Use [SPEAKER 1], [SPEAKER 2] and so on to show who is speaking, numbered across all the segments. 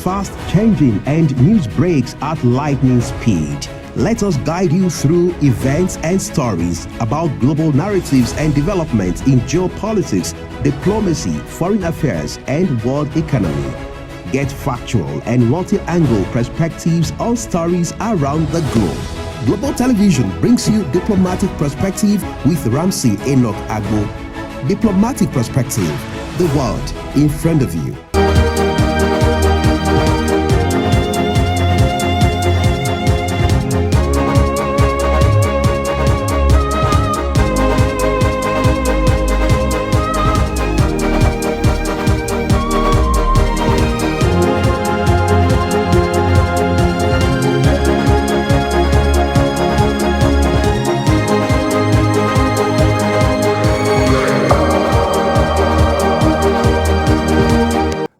[SPEAKER 1] fast changing and news breaks at lightning speed. Let us guide you through events and stories about global narratives and developments in geopolitics, diplomacy, foreign affairs, and world economy. Get factual and multi-angle perspectives on stories around the globe. Global Television brings you Diplomatic Perspective with Ramsey Enoch Agbo. Diplomatic Perspective, the world in front of you.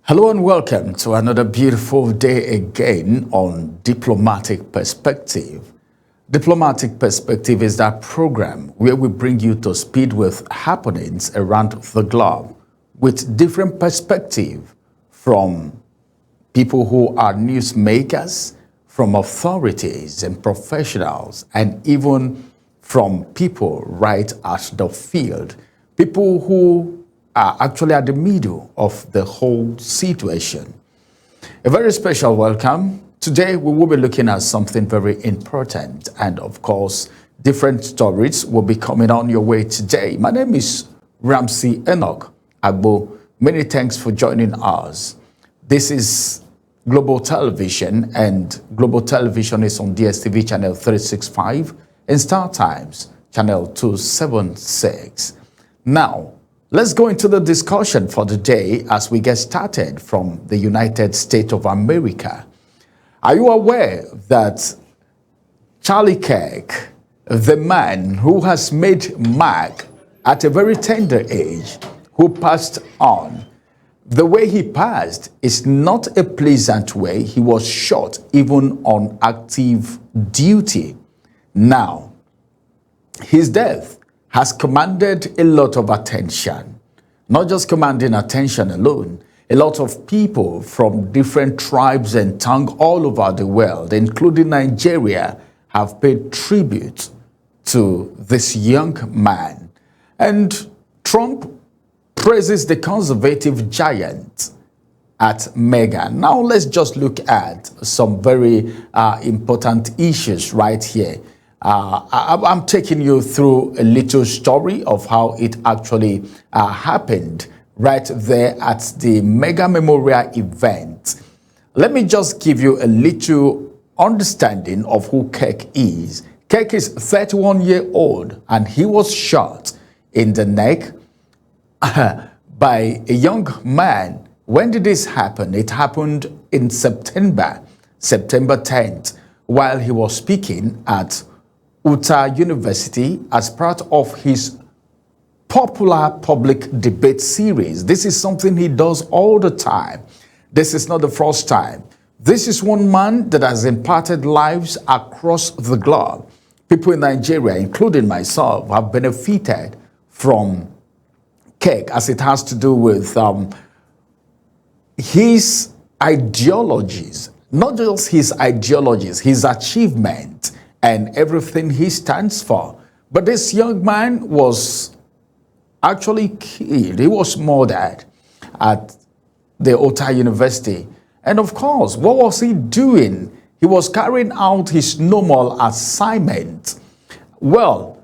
[SPEAKER 2] Hello and welcome to another beautiful day again on Diplomatic Perspective. Diplomatic Perspective is that program where we bring you to speed with happenings around the globe with different perspectives from people who are newsmakers, from authorities and professionals, and even from people right at the field, people who are actually at the middle of the whole situation. A very special welcome. Today we will be looking at something very important, and of course different stories will be coming on your way today. My name is Ramsey Enoch Agbo. Many thanks for joining us. This is Global Television, and Global Television is on DSTV channel 365 and Star Times channel 276. Now, let's go into the discussion for the day as we get started from the United States of America. Are you aware that Charlie Kirk, the man who has made mark at a very tender age, who passed on, the way he passed is not a pleasant way. He was shot even on active duty. Now, his death has commanded a lot of attention. Not just commanding attention alone, a lot of people from different tribes and tongues all over the world, including Nigeria, have paid tribute to this young man. And Trump praises the conservative giant at Mega. Now let's just look at some very important issues right here. I'm taking you through a little story of how it actually happened right there at the Mega Memorial event. Let me just give you a little understanding of who Kirk is. Kirk is 31-year-old, and he was shot in the neck by a young man. When did this happen? It happened in September 10th, while he was speaking at Utah University as part of his popular public debate series. This is something he does all the time. This is not the first time. This is one man that has imparted lives across the globe. People in Nigeria, including myself, have benefited from Kirk as it has to do with his ideologies, not just his ideologies, his achievement, and everything he stands for. But this young man was actually killed. He was murdered at the Utah University. And of course, what was he doing? He was carrying out his normal assignment. Well,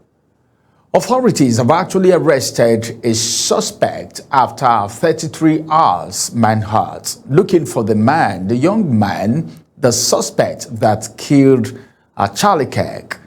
[SPEAKER 2] authorities have actually arrested a suspect after 33 hours manhunt, looking for the man, the young man, the suspect that killed Charlie Kirk.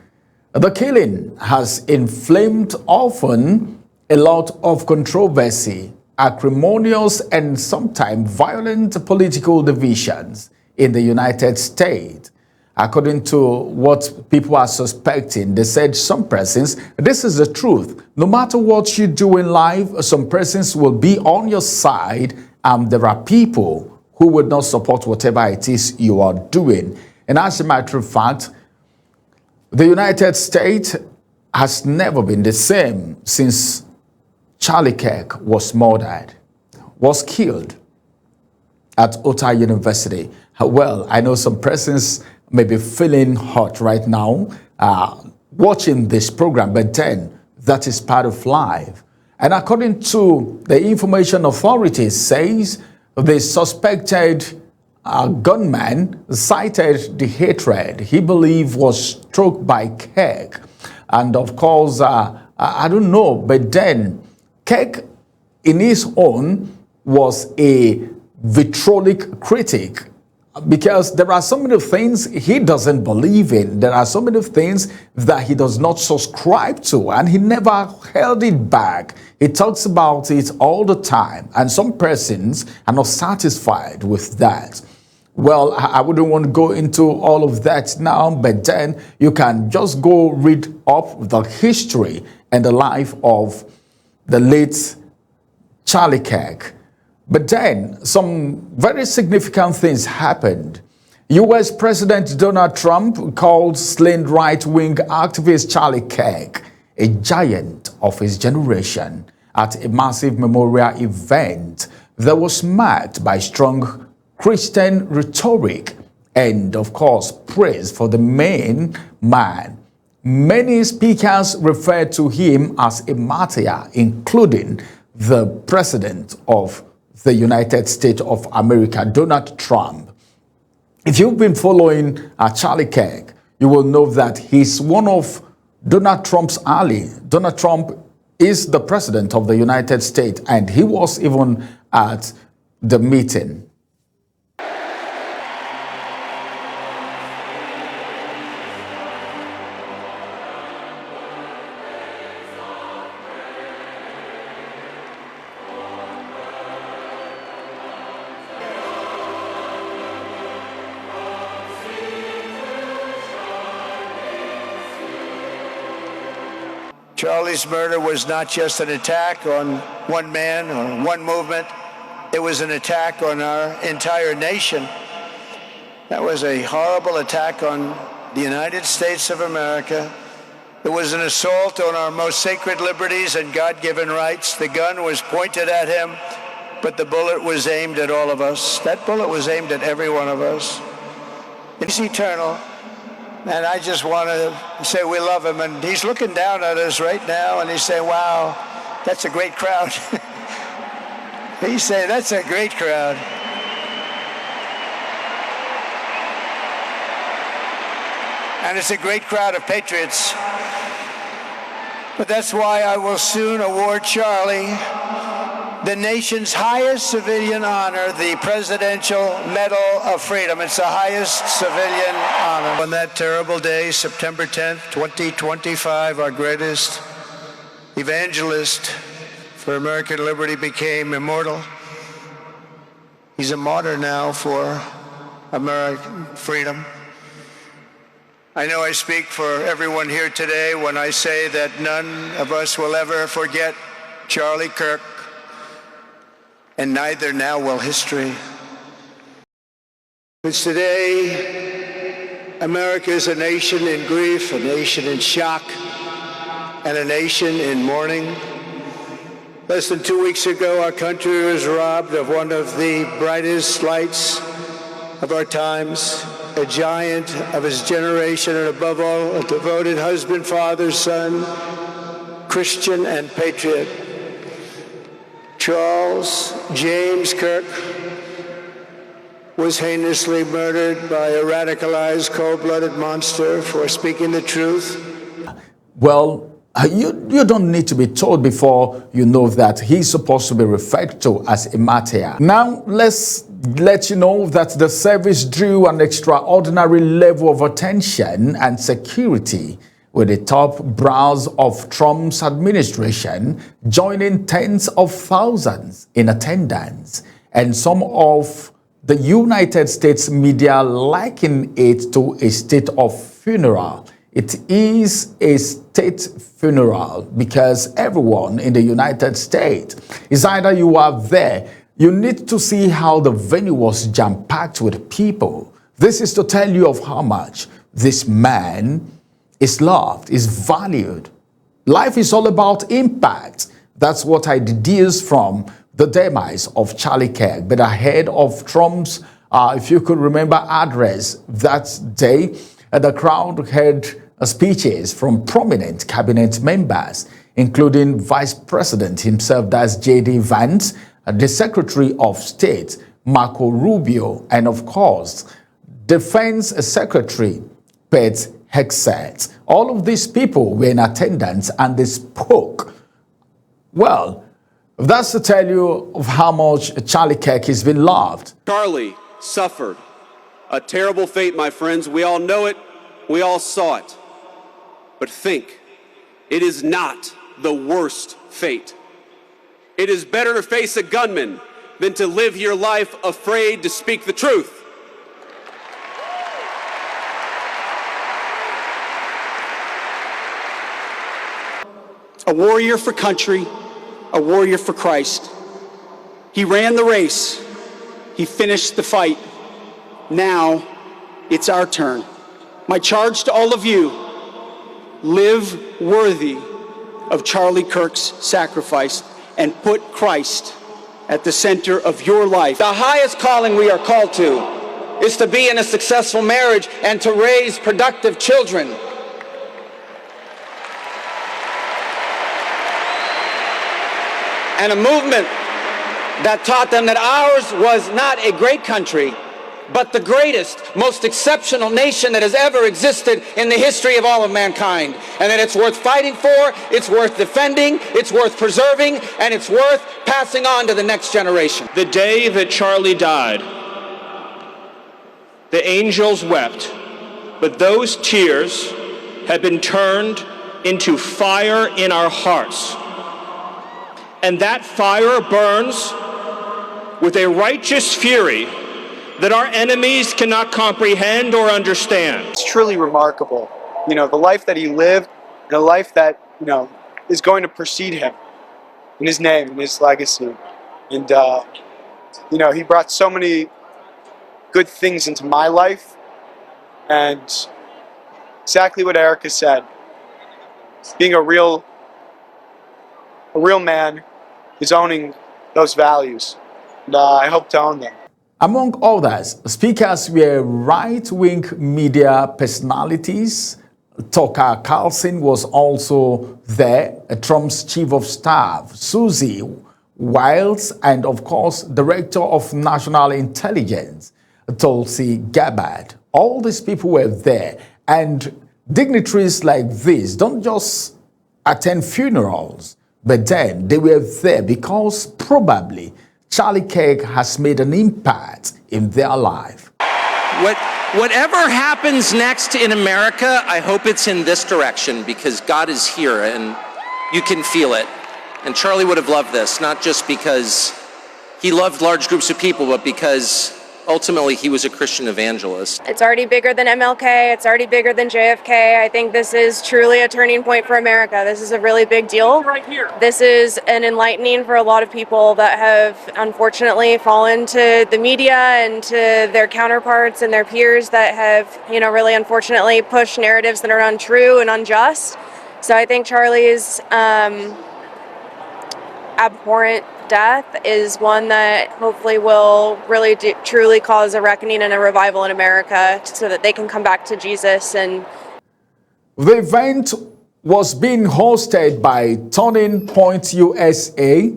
[SPEAKER 2] The killing has inflamed often a lot of controversy, acrimonious and sometimes violent political divisions in the United States. According to what people are suspecting, they said some persons, this is the truth, no matter what you do in life, some persons will be on your side, and there are people who would not support whatever it is you are doing. And as a matter of fact, the United States has never been the same since Charlie Kirk was murdered, was killed. at Ota University. Well, I know some persons may be feeling hot right now watching this program, but then that is part of life. And according to the information authorities says, the suspected gunman cited the hatred he believed was struck by Kirk. And of course, I don't know, but then Kirk in his own was a vitriolic critic, because there are so many things he doesn't believe in. There are so many things that he does not subscribe to, and he never held it back. He talks about it all the time, and some persons are not satisfied with that. Well, I wouldn't want to go into all of that now, but then you can just go read up the history and the life of the late Charlie Kirk. But then some very significant things happened. US President Donald Trump called slain right-wing activist Charlie Kirk a giant of his generation at a massive memorial event that was marked by strong Christian rhetoric and, of course, praise for the main man. Many speakers referred to him as a martyr, including the President of the United States of America, Donald Trump. If you've been following Charlie Kirk, you will know that he's one of Donald Trump's ally. Donald Trump is the President of the United States, and he was even at the meeting.
[SPEAKER 3] Charlie's murder was not just an attack on one man or one movement. It was an attack on our entire nation. That was a horrible attack on the United States of America. It was an assault on our most sacred liberties and God-given rights. The gun was pointed at him, but the bullet was aimed at all of us. That bullet was aimed at every one of us. It's eternal. And I just want to say we love him. And he's looking down at us right now, and he's saying, wow, that's a great crowd. He's saying, that's a great crowd. And it's a great crowd of patriots. But that's why I will soon award Charlie the nation's highest civilian honor, the Presidential Medal of Freedom. It's the highest civilian honor. On that terrible day, September 10th, 2025, our greatest evangelist for American liberty became immortal. He's a martyr now for American freedom. I know I speak for everyone here today when I say that none of us will ever forget Charlie Kirk, and neither now will history. Because today, America is a nation in grief, a nation in shock, and a nation in mourning. Less than 2 weeks ago, our country was robbed of one of the brightest lights of our times, a giant of his generation, and above all, a devoted husband, father, son, Christian, and patriot. Charles James Kirk was heinously murdered by a radicalized, cold-blooded monster for speaking the truth.
[SPEAKER 2] Well, you don't need to be told before you know that he's supposed to be referred to as a martyr. Now, let's let you know that the service drew an extraordinary level of attention and security, with the top brass of Trump's administration joining tens of thousands in attendance, and some of the United States media liken it to a state of funeral. It is a state funeral because everyone in the United States is either you are there. You need to see how the venue was jam-packed with people. This is to tell you of how much this man is loved, is valued. Life is all about impact. That's what I deduce from the demise of Charlie Kirk. But ahead of Trump's, if you could remember, address that day, the crowd heard speeches from prominent cabinet members, including Vice President himself, that's J.D. Vance, the Secretary of State, Marco Rubio, and of course, Defense Secretary Pete Hegseth. All of these people were in attendance and they spoke. Well, that's to tell you of how much Charlie Kirk has been loved.
[SPEAKER 4] Charlie suffered a terrible fate, my friends. We all know it. We all saw it. But think, it is not the worst fate. It is better to face a gunman than to live your life afraid to speak the truth.
[SPEAKER 5] A warrior for country, a warrior for Christ. He ran the race. He finished the fight. Now it's our turn. My charge to all of you, live worthy of Charlie Kirk's sacrifice and put Christ at the center of your life.
[SPEAKER 6] The highest calling we are called to is to be in a successful marriage and to raise productive children. And a movement that taught them that ours was not a great country, but the greatest, most exceptional nation that has ever existed in the history of all of mankind. And that it's worth fighting for, it's worth defending, it's worth preserving, and it's worth passing on to the next generation.
[SPEAKER 7] The day that Charlie died, the angels wept, but those tears have been turned into fire in our hearts. And that fire burns with a righteous fury that our enemies cannot comprehend or understand.
[SPEAKER 5] It's truly remarkable, the life that he lived, and a life that, is going to precede him in his name, in his legacy. And, he brought so many good things into my life, and exactly what Erica said, being a real man is owning those values, and I hope to own them.
[SPEAKER 2] Among others, speakers were right-wing media personalities. Tucker Carlson was also there, Trump's chief of staff, Susie Wiles, and of course, Director of National Intelligence, Tulsi Gabbard. All these people were there, and dignitaries like this don't just attend funerals, but then they were there because probably Charlie Kirk has made an impact in their life.
[SPEAKER 8] Whatever happens next in America, I hope it's in this direction because God is here and you can feel it. And Charlie would have loved this, not just because he loved large groups of people, but because ultimately he was a Christian evangelist.
[SPEAKER 9] It's already bigger than MLK. It's already bigger than JFK. I think this is truly a turning point for America. This is a really big deal. Right here. This is an enlightening for a lot of people that have unfortunately fallen to the media and to their counterparts and their peers that have, really unfortunately pushed narratives that are untrue and unjust. So I think Charlie's abhorrent death is one that hopefully will really truly cause a reckoning and a revival in America so that they can come back to Jesus. And
[SPEAKER 2] the event was being hosted by Turning Point USA,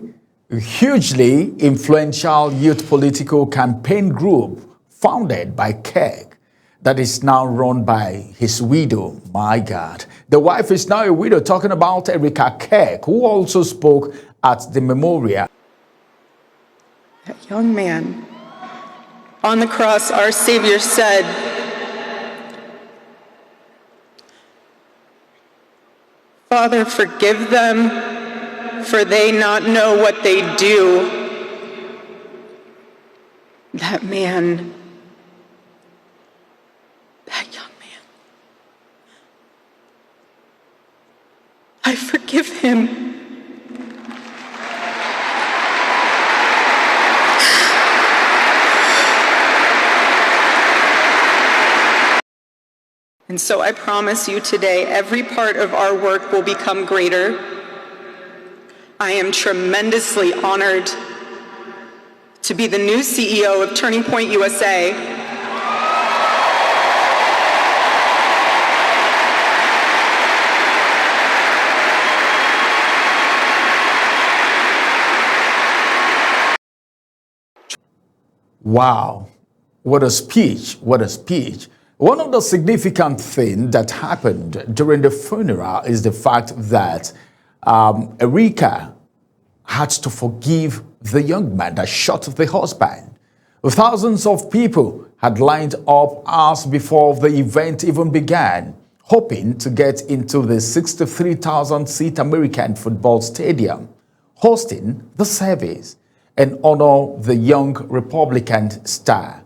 [SPEAKER 2] a hugely influential youth political campaign group founded by Kirk that is now run by his widow. My God. The wife is now a widow, talking about Erica Kirk, who also spoke at the memorial.
[SPEAKER 10] That young man on the cross, our Savior said, "Father, forgive them, for they not know what they do." That man, that young man, I forgive him. And so I promise you today, every part of our work will become greater. I am tremendously honored to be the new CEO of Turning Point USA.
[SPEAKER 2] Wow, what a speech, what a speech. One of the significant things that happened during the funeral is the fact that Erika had to forgive the young man that shot the husband. Thousands of people had lined up hours before the event even began, hoping to get into the 63,000-seat American football stadium, hosting the service and honor the young Republican star.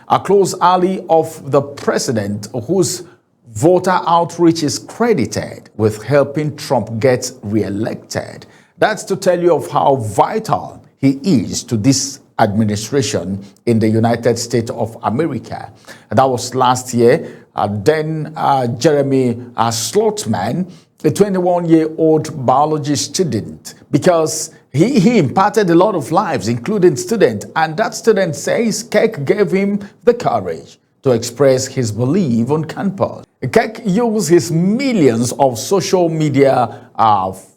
[SPEAKER 2] A close ally of the president, whose voter outreach is credited with helping Trump get re-elected. That's to tell you of how vital he is to this administration in the United States of America. That was last year. Then Jeremy Slotman, a 21-year-old biology student, because he impacted a lot of lives, including students, and that student says Keck gave him the courage to express his belief on campus. Keck used his millions of social media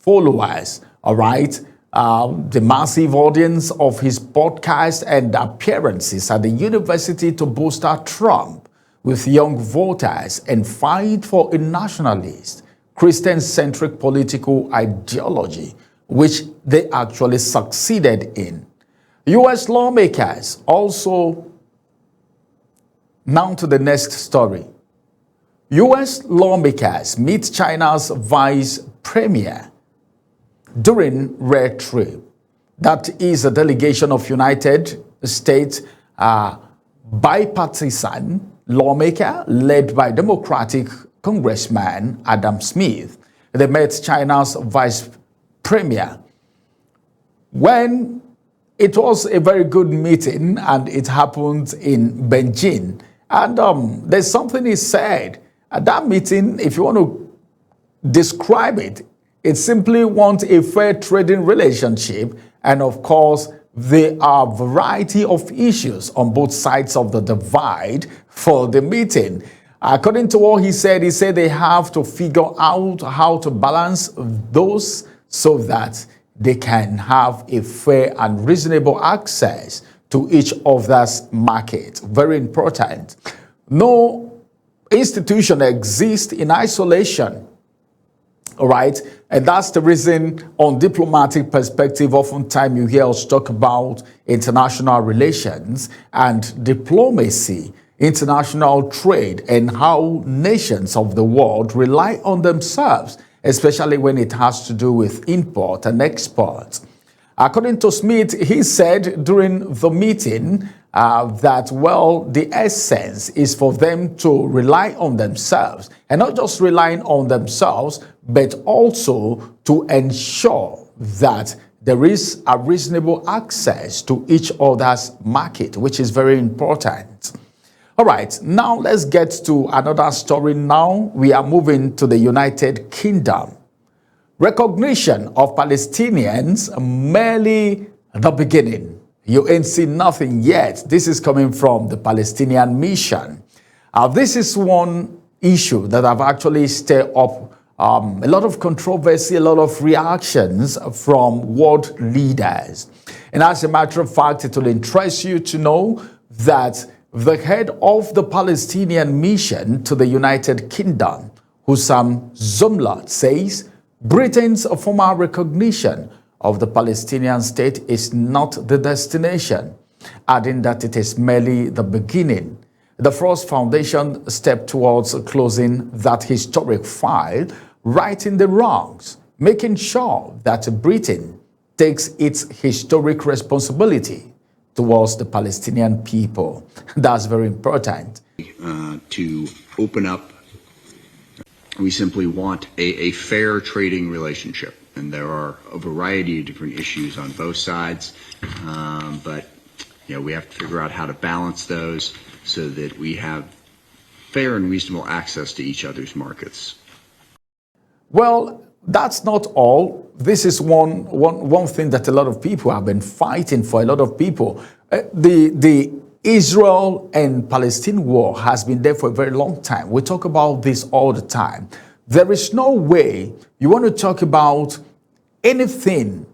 [SPEAKER 2] followers, all right, the massive audience of his podcast and appearances at the university to bolster Trump with young voters and fight for a nationalist, Christian-centric political ideology, which they actually succeeded in. U.S. lawmakers also, now to the next story. U.S. lawmakers meet China's vice premier during rare trip. That is a delegation of United States bipartisan lawmaker led by Democratic Congressman Adam Smith. They met China's vice premier. When it was a very good meeting and it happened in Beijing, and there's something he said at that meeting. If you want to describe it, it simply wants a fair trading relationship, and of course there are a variety of issues on both sides of the divide for the meeting. According to what he said they have to figure out how to balance those so that they can have a fair and reasonable access to each other's market. Very important. No institution exists in isolation. All right. And that's the reason on diplomatic perspective, oftentimes you hear us talk about international relations and diplomacy, international trade, and how nations of the world rely on themselves, especially when it has to do with import and export. According to Smith, he said during the meeting that, well, the essence is for them to rely on themselves, and not just relying on themselves, but also to ensure that there is a reasonable access to each other's market, which is very important. All right, now let's get to another story now. We are moving to the United Kingdom. Recognition of Palestinians merely the beginning. You ain't seen nothing yet. This is coming from the Palestinian Mission. This is one issue that have actually stirred up a lot of controversy, a lot of reactions from world leaders. And as a matter of fact, it will interest you to know that the head of the Palestinian Mission to the United Kingdom, Hussam Zumlot, says Britain's formal recognition of the Palestinian state is not the destination, adding that it is merely the beginning. The Frost Foundation stepped towards closing that historic file, righting the wrongs, making sure that Britain takes its historic responsibility towards the Palestinian people. That's very important.
[SPEAKER 11] To open up, we simply want a fair trading relationship. And there are a variety of different issues on both sides, but we have to figure out how to balance those so that we have fair and reasonable access to each other's markets.
[SPEAKER 2] Well, that's not all. This is one thing that a lot of people have been fighting for. A lot of people, the Israel and Palestine war has been there for a very long time. We talk about this all the time. There is no way you want to talk about anything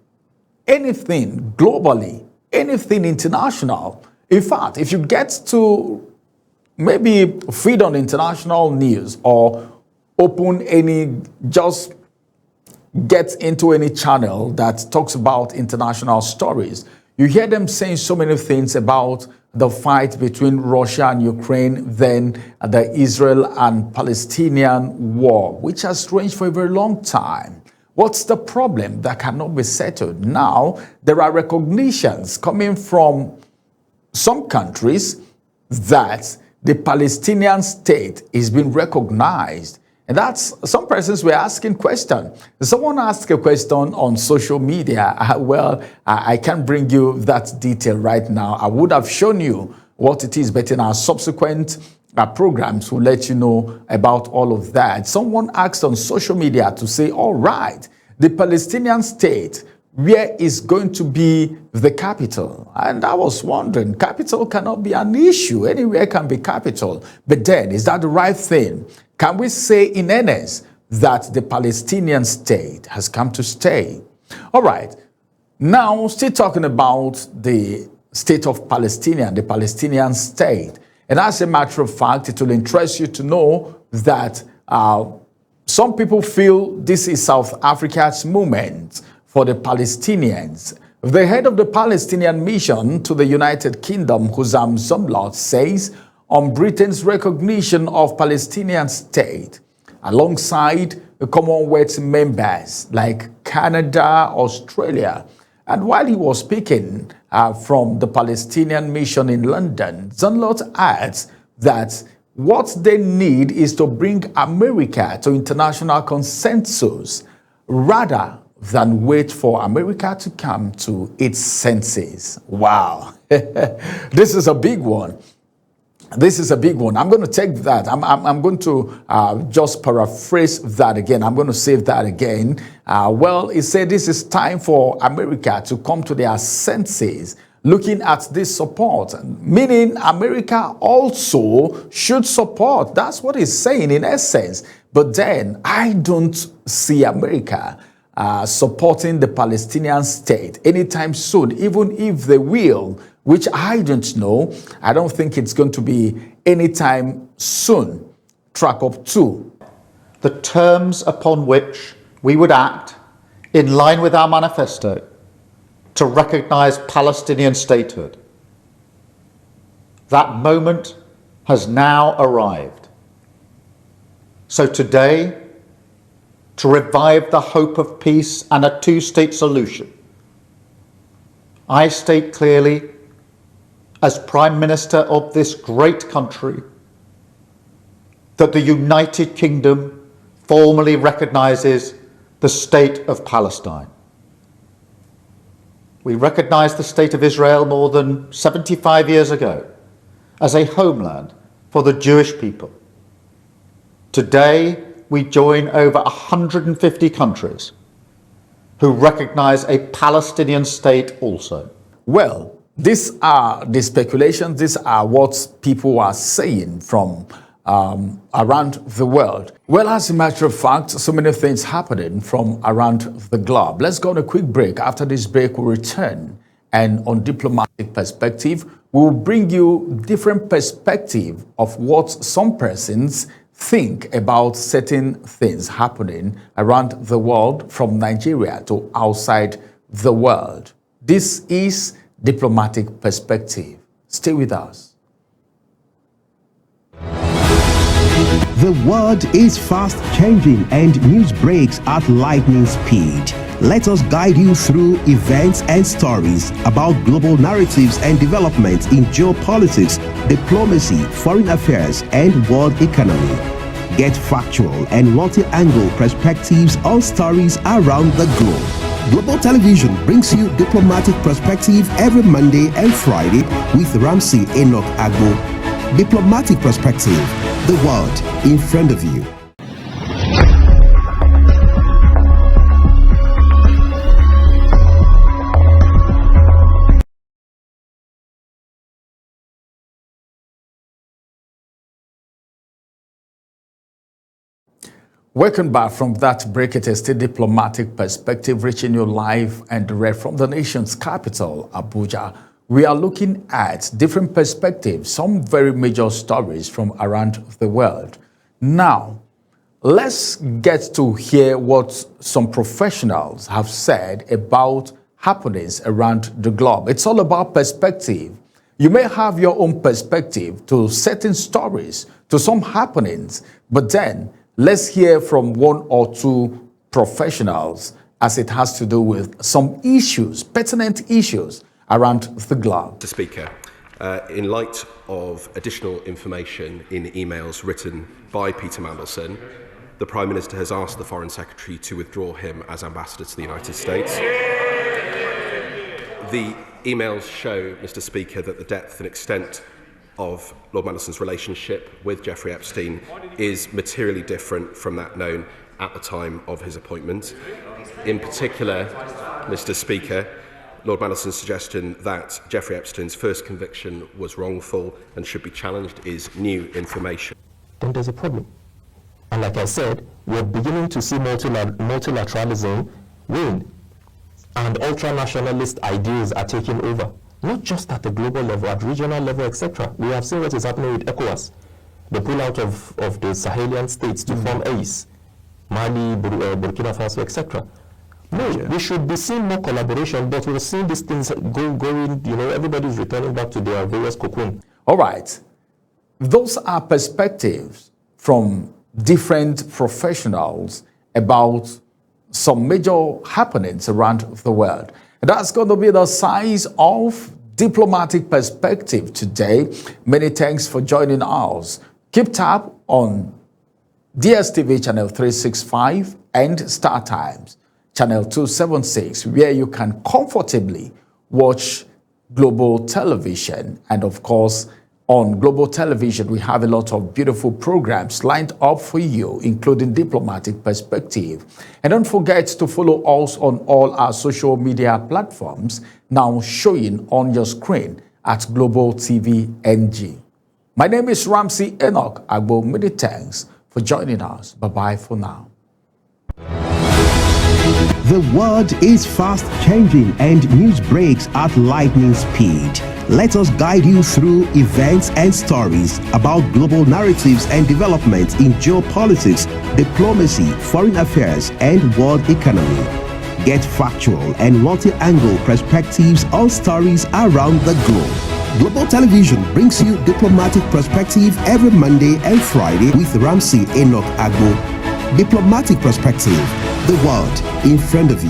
[SPEAKER 2] globally, anything international. In fact, if you get to maybe feed on international news or just get into any channel that talks about international stories, you hear them saying so many things about the fight between Russia and Ukraine, then the Israel and Palestinian war, which has raged for a very long time. What's the problem that cannot be settled? Now, there are recognitions coming from some countries that the Palestinian state is being recognized. And that's, some persons were asking questions. Someone asked a question on social media. Well, I can't bring you that detail right now. I would have shown you what it is, but in our subsequent programs, we'll let you know about all of that. Someone asked on social media to say, all right, the Palestinian state, where is going to be the capital? And I was wondering, capital cannot be an issue. Anywhere can be capital. But then, is that the right thing? Can we say in earnest that the Palestinian state has come to stay? All right. Now, still talking about the state of Palestine, the Palestinian state. And as a matter of fact, it will interest you to know that some people feel this is South Africa's moment for the Palestinians. The head of the Palestinian mission to the United Kingdom, Hussam Zomlot, says on Britain's recognition of Palestinian state, alongside the Commonwealth members like Canada, Australia. And while he was speaking from the Palestinian mission in London, Zomlot adds that what they need is to bring America to international consensus rather than wait for America to come to its senses. Wow. This is a big one. This is a big one. I'm going to take that. I'm going to just paraphrase that again. I'm going to say that again. Well, he said this is time for America to come to their senses, looking at this support, meaning America also should support. That's what he's saying in essence. But then I don't see America supporting the Palestinian state anytime soon, even if they will, which I don't know. I don't think it's going to be anytime soon. Track up 2.
[SPEAKER 12] The terms upon which we would act in line with our manifesto to recognize Palestinian statehood. That moment has now arrived. So today, to revive the hope of peace and a two-state solution, I state clearly, as Prime Minister of this great country, that the United Kingdom formally recognizes the state of Palestine. We recognized the state of Israel more than 75 years ago as a homeland for the Jewish people. Today, we join over 150 countries who recognize a Palestinian state also.
[SPEAKER 2] Well, these are the speculations. These are what people are saying from around the world. Well, as a matter of fact, so many things happening from around the globe. Let's go on a quick break. After this break, we'll return. And on Diplomatic Perspective, we will bring you different perspective of what some persons think about certain things happening around the world, from Nigeria to outside the world. This is Diplomatic Perspective. Stay with us.
[SPEAKER 1] The world is fast changing and news breaks at lightning speed. Let us guide you through events and stories about global narratives and developments in geopolitics, diplomacy, foreign affairs, and world economy. Get factual and multi-angle perspectives on stories around the globe. Global Television brings you Diplomatic Perspective every Monday and Friday with Ramsey Enoch Agbo. Diplomatic Perspective, the world in front of you.
[SPEAKER 2] Welcome back from that break. It is still Diplomatic Perspective, reaching you live and direct from the nation's capital, Abuja. We are looking at different perspectives, some very major stories from around the world. Now, let's get to hear what some professionals have said about happenings around the globe. It's all about perspective. You may have your own perspective to certain stories, to some happenings, but then let's hear from one or two professionals as it has to do with some issues, pertinent issues around the globe.
[SPEAKER 13] Mr. Speaker, in light of additional information in emails written by Peter Mandelson, the Prime Minister has asked the Foreign Secretary to withdraw him as Ambassador to the United States. The emails show, Mr. Speaker, that the depth and extent of Lord Mandelson's relationship with Jeffrey Epstein is materially different from that known at the time of his appointment. In particular, Mr. Speaker, Lord Mandelson's suggestion that Jeffrey Epstein's first conviction was wrongful and should be challenged is new information.
[SPEAKER 14] Then there's a problem. And like I said, we're beginning to see multilateralism win. And ultra-nationalist ideas are taking over, not just at the global level, at regional level, etc. We have seen what is happening with ECOWAS, the pullout of the Sahelian states to form ACE, Mali, Burkina Faso, etc. No, we should be seeing more collaboration, but we're seeing these things going, everybody's returning back to their various cocoon.
[SPEAKER 2] All right. Those are perspectives from different professionals about some major happenings around the world. That's going to be the size of Diplomatic Perspective today. Many thanks for joining us. Keep tab on DSTV channel 365 and Star Times channel 276, where you can comfortably watch global television. And of course, on global television, we have a lot of beautiful programs lined up for you, including Diplomatic Perspective. And don't forget to follow us on all our social media platforms, now showing on your screen at Global TV NG. My name is Ramsey Enoch Agbo. Many thanks for joining us. Bye-bye for now.
[SPEAKER 1] The world is fast changing and news breaks at lightning speed. Let us guide you through events and stories about global narratives and developments in geopolitics, diplomacy, foreign affairs, and world economy. Get factual and multi-angle perspectives on stories around the globe. Global Television brings you Diplomatic Perspective every Monday and Friday with Ramsey Enoch Agbo. Diplomatic Perspective, the world in front of you.